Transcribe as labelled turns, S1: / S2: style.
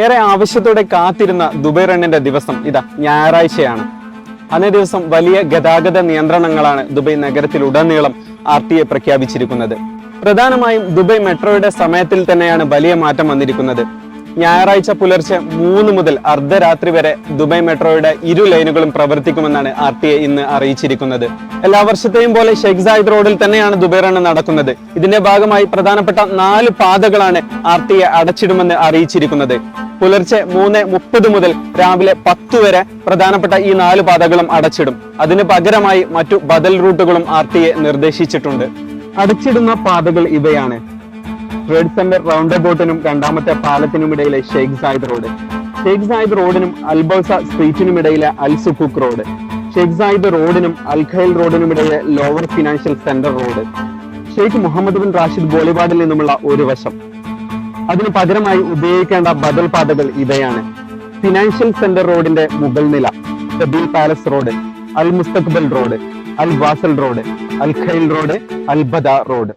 S1: ഏറെ ആവശ്യത്തോടെ കാത്തിരുന്ന ദുബൈ റണ്ണിന്റെ ദിവസം ഇതാ ഞായറാഴ്ചയാണ്. അന്നേ ദിവസം വലിയ ഗതാഗത നിയന്ത്രണങ്ങളാണ് ദുബൈ നഗരത്തിലുടനീളം RTA പ്രഖ്യാപിച്ചിരിക്കുന്നത്. പ്രധാനമായും ദുബൈ മെട്രോയുടെ സമയത്തിൽ തന്നെയാണ് വലിയ മാറ്റം വന്നിരിക്കുന്നത്. ഞായറാഴ്ച പുലർച്ചെ 3 മുതൽ അർദ്ധരാത്രി വരെ ദുബൈ മെട്രോയുടെ 2 ലൈനുകളും പ്രവർത്തിക്കുമെന്നാണ് RTA ഇന്ന് അറിയിച്ചിരിക്കുന്നത്. എല്ലാ വർഷത്തെയും പോലെ ഷെയ്ഖ് സായിദ് റോഡിൽ തന്നെയാണ് ദുബൈ റൺ നടക്കുന്നത്. ഇതിന്റെ ഭാഗമായി പ്രധാനപ്പെട്ട 4 പാതകളാണ് RTA അടച്ചിടുമെന്ന് അറിയിച്ചിരിക്കുന്നത്. പുലർച്ചെ 3:30 മുതൽ രാവിലെ 10 വരെ പ്രധാനപ്പെട്ട ഈ 4 പാതകളും അടച്ചിടും. അതിന് പകരമായി മറ്റു ബദൽ റൂട്ടുകളും RTA നിർദ്ദേശിച്ചിട്ടുണ്ട്. അടച്ചിടുന്ന പാതകൾ ഇവയാണ്: ട്രേഡ് സെന്റർ റൗണ്ട് അബൌട്ടിനും രണ്ടാമത്തെ പാലത്തിനുമിടയിലെ Sheikh Zayed road, Sheikh Zayed റോഡിനും അൽബൗസ സ്ട്രീറ്റിനുമിടയിലെ Al Sukook road, Sheikh Zayed റോഡിനും അൽ ഖൈൽ റോഡിനുമിടയിലെ lower financial centre road, Sheikh Mohammed bin Rashid ബോളിവാർഡിൽ നിന്നുമുള്ള ഒരു വശം. അതിന് പകരമായി ഉപയോഗിക്കേണ്ട ബദൽ പാതകൾ ഇവയാണ്: ഫിനാൻഷ്യൽ സെന്റർ റോഡിന്റെ മുകൾ നില, സബീൽ പാലസ് റോഡ്, അൽ മുസ്തഖ്ബൽ റോഡ്, അൽ വാസൽ റോഡ്, അൽ ഖൈൽ റോഡ്, അൽ ബദ റോഡ്.